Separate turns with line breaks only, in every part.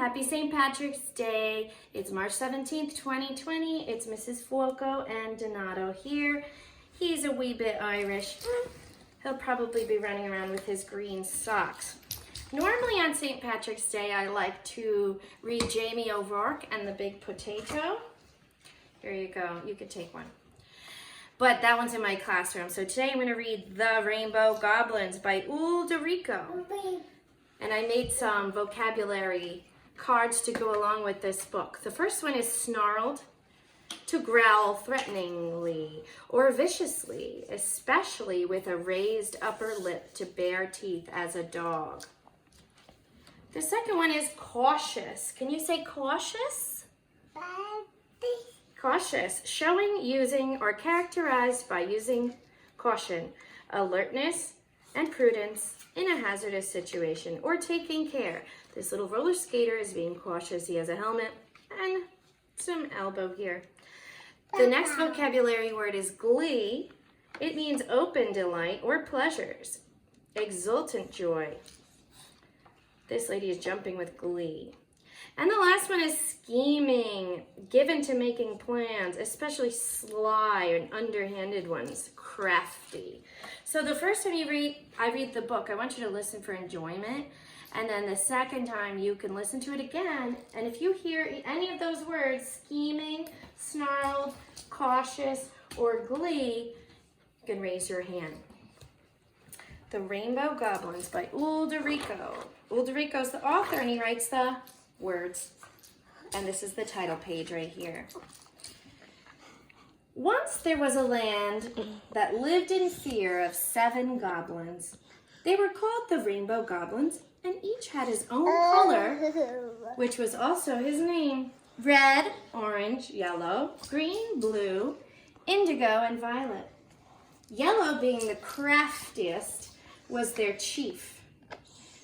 Happy St. Patrick's Day. It's March 17th, 2020. It's Mrs. Fuoco and Donato here. He's a wee bit Irish. He'll probably be running around with his green socks. Normally on St. Patrick's Day, I like to read Jamie O'Rourke and the Big Potato. Here you go. You could take one. But that one's in my classroom. So today I'm going to read The Rainbow Goblins by Aloud Rico. And I made some vocabulary cards to go along with this book. The first one is snarled, to growl threateningly or viciously, especially with a raised upper lip to bare teeth as a dog. The second one is cautious. Can you say cautious? Cautious, showing, using, or characterized by using caution, alertness, and prudence in a hazardous situation or taking care. This little roller skater is being cautious. He has a helmet and some elbow here. The next vocabulary word is glee. It means open delight or pleasures, exultant joy. This lady is jumping with glee. And the last one is scheming, given to making plans, especially sly and underhanded ones, crafty. So the first time I read the book, I want you to listen for enjoyment. And then the second time you can listen to it again. And if you hear any of those words, scheming, snarled, cautious, or glee, you can raise your hand. The Rainbow Goblins by Aloud Rico. Aloud Rico is the author and he writes the words. And this is the title page right here. Once there was a land that lived in fear of 7 goblins. They were called the Rainbow Goblins, and each had his own color, which was also his name. Red, orange, yellow, green, blue, indigo, and violet. Yellow, being the craftiest, was their chief.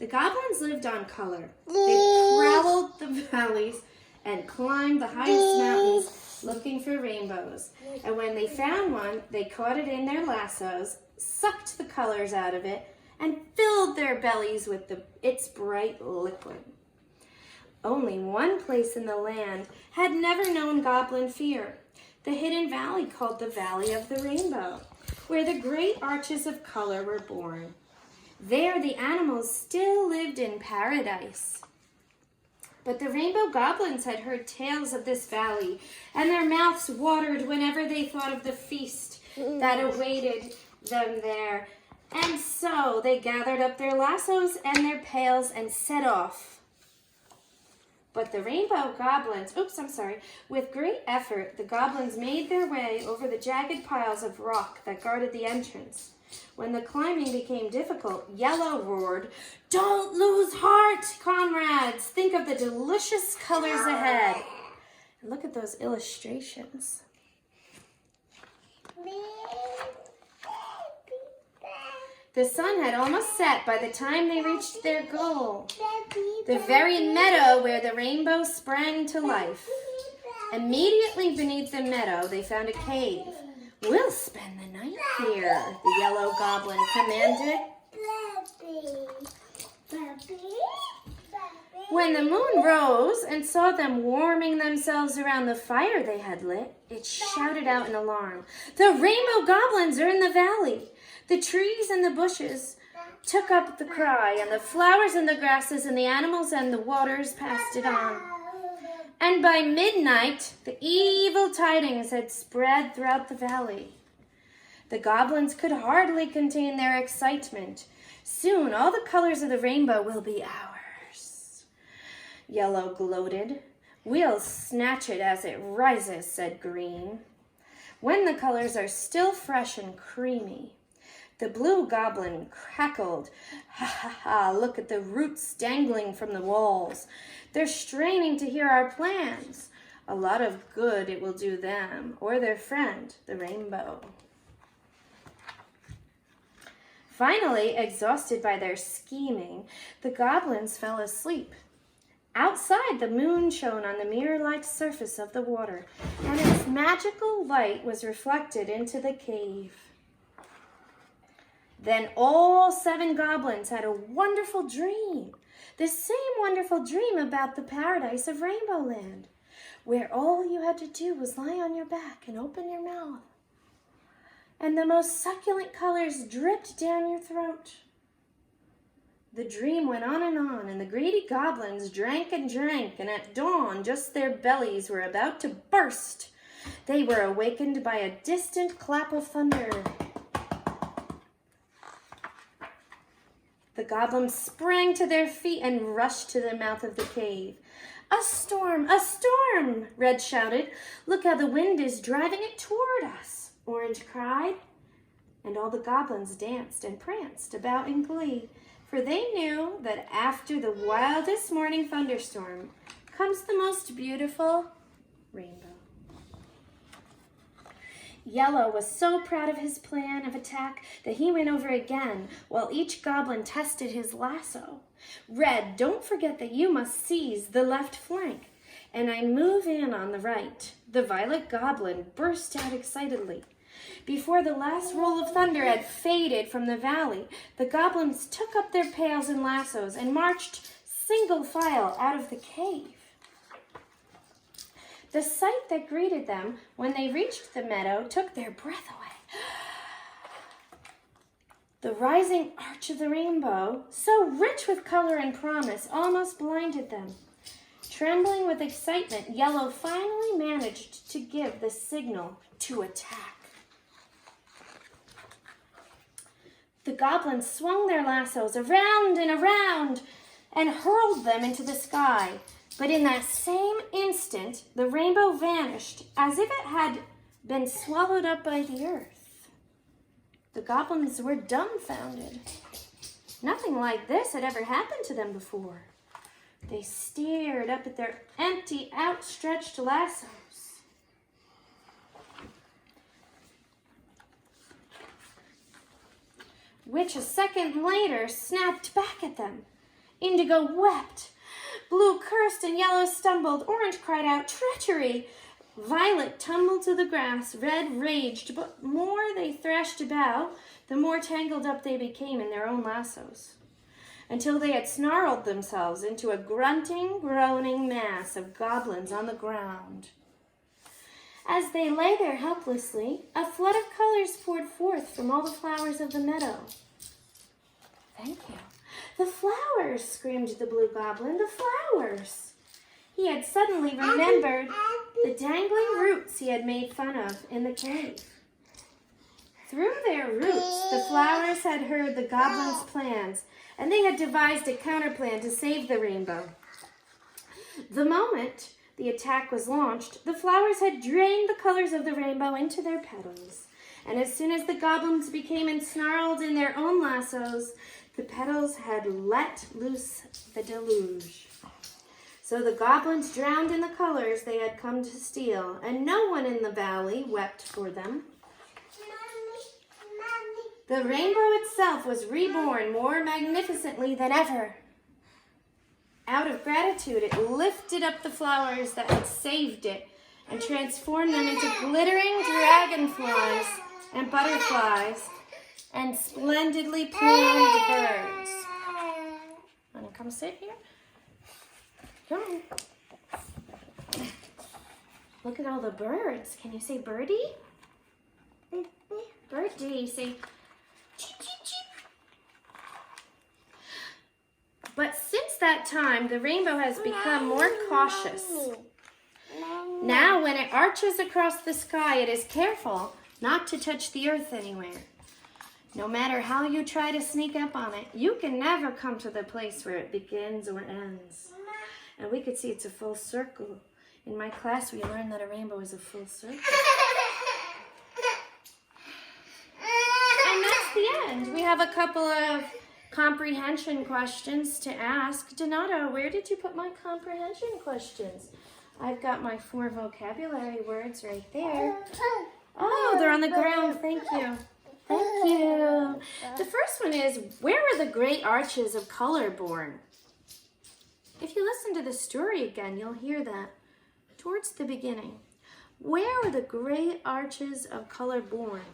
The goblins lived on color. They prowled the valleys and climbed the highest mountains looking for rainbows. And when they found one, they caught it in their lassos, sucked the colors out of it, and filled their bellies with its bright liquid. Only one place in the land had never known goblin fear, the hidden valley called the Valley of the Rainbow, where the great arches of color were born. There the animals still lived in paradise. But the Rainbow Goblins had heard tales of this valley, and their mouths watered whenever they thought of the feast that awaited them there. And so they gathered up their lassos and their pails and set off. But the Rainbow Goblins, with great effort, the goblins made their way over the jagged piles of rock that guarded the entrance. When the climbing became difficult, Yellow roared, "Don't lose heart, comrades! Think of the delicious colors ahead." And look at those illustrations. The sun had almost set by the time they reached their goal, the very meadow where the rainbow sprang to life. Immediately beneath the meadow, they found a cave. "We'll spend the night here," the Yellow Goblin commanded. When the moon rose and saw them warming themselves around the fire they had lit, it shouted out in alarm, "The Rainbow Goblins are in the valley!" The trees and the bushes took up the cry, and the flowers and the grasses and the animals and the waters passed it on. And by midnight, the evil tidings had spread throughout the valley. The goblins could hardly contain their excitement. "Soon all the colors of the rainbow will be ours," Yellow gloated. "We'll snatch it as it rises," said Green. "When the colors are still fresh and creamy." The Blue Goblin cackled. "Ha ha ha, look at the roots dangling from the walls. They're straining to hear our plans. A lot of good it will do them, or their friend, the rainbow." Finally, exhausted by their scheming, the goblins fell asleep. Outside, the moon shone on the mirror-like surface of the water, and its magical light was reflected into the cave. Then all 7 goblins had a wonderful dream. the same wonderful dream about the paradise of Rainbow Land, where all you had to do was lie on your back and open your mouth, and the most succulent colors dripped down your throat. The dream went on, and the greedy goblins drank and drank, and at dawn, just their bellies were about to burst. They were awakened by a distant clap of thunder. The goblins sprang to their feet and rushed to the mouth of the cave. "A storm! A storm!" Red shouted. "Look how the wind is driving it toward us," Orange cried. And all the goblins danced and pranced about in glee, for they knew that after the wildest morning thunderstorm comes the most beautiful rainbow. Yellow was so proud of his plan of attack that he went over again while each goblin tested his lasso. "Red, don't forget that you must seize the left flank, and I move in on the right." The violet goblin burst out excitedly. Before the last roll of thunder had faded from the valley, the goblins took up their pails and lassos and marched single file out of the cave. The sight that greeted them when they reached the meadow took their breath away. The rising arch of the rainbow, so rich with color and promise, almost blinded them. Trembling with excitement, Yellow finally managed to give the signal to attack. The goblins swung their lassos around and hurled them into the sky. But in that same instant, the rainbow vanished as if it had been swallowed up by the earth. The goblins were dumbfounded. Nothing like this had ever happened to them before. They stared up at their empty, outstretched lassos. Which a second later snapped back at them. Indigo wept. Blue cursed and Yellow stumbled. Orange cried out, "Treachery!" Violet tumbled to the grass. Red raged, but more they thrashed about, the more tangled up they became in their own lassos, until they had snarled themselves into a grunting, groaning mass of goblins on the ground. As they lay there helplessly, a flood of colors poured forth from all the flowers of the meadow. "Thank you. The flowers!" screamed the blue goblin. "The flowers!" He had suddenly remembered the dangling roots he had made fun of in the cave. Through their roots, the flowers had heard the goblins' plans, and they had devised a counterplan to save the rainbow. The moment the attack was launched, the flowers had drained the colors of the rainbow into their petals, and as soon as the goblins became ensnarled in their own lassos, the petals had let loose the deluge. So the goblins drowned in the colors they had come to steal, and no one in the valley wept for them. The rainbow itself was reborn more magnificently than ever. Out of gratitude, it lifted up the flowers that had saved it and transformed them into glittering dragonflies and butterflies and splendidly plumed birds. Want to come sit here? Come on. Look at all the birds. Can you say birdie? Birdie. Say cheep, cheep, cheep. But since that time, the rainbow has become more cautious. Now, when it arches across the sky, it is careful not to touch the earth anywhere. No matter how you try to sneak up on it, you can never come to the place where it begins or ends. And we could see it's a full circle. In my class, we learned that a rainbow is a full circle. And that's the end. We have a couple of comprehension questions to ask. Donato, where did you put my comprehension questions? I've got my 4 vocabulary words right there. Oh, they're on the ground. Thank you. Thank you. The first one is, where were the great arches of color born? If you listen to the story again, you'll hear that towards the beginning. Where were the great arches of color born?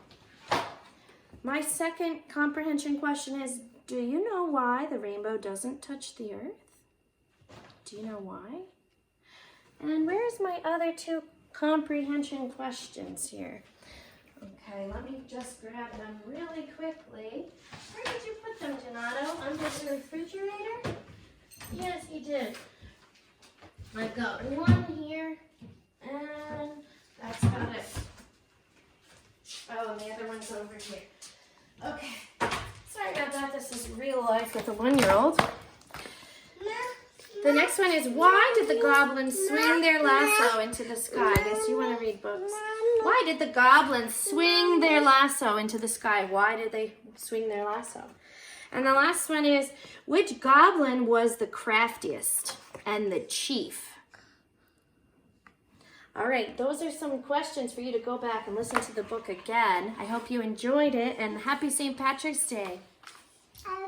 My second comprehension question is, do you know why the rainbow doesn't touch the earth? Do you know why? And where's my other two comprehension questions here? Okay, let me just grab them really quickly. Where did you put them, Donato? Under the refrigerator? Yes, you did. I've got one here, and that's got it. Oh, and the other one's over here. Okay, sorry about that. This is real life with a 1-year-old. The next one is, why did the goblins swing their lasso into the sky? I guess you want to read books. Why did the goblins swing their lasso into the sky? Why did they swing their lasso? And the last one is, which goblin was the craftiest and the chief? All right, those are some questions for you to go back and listen to the book again. I hope you enjoyed it, and happy St. Patrick's Day.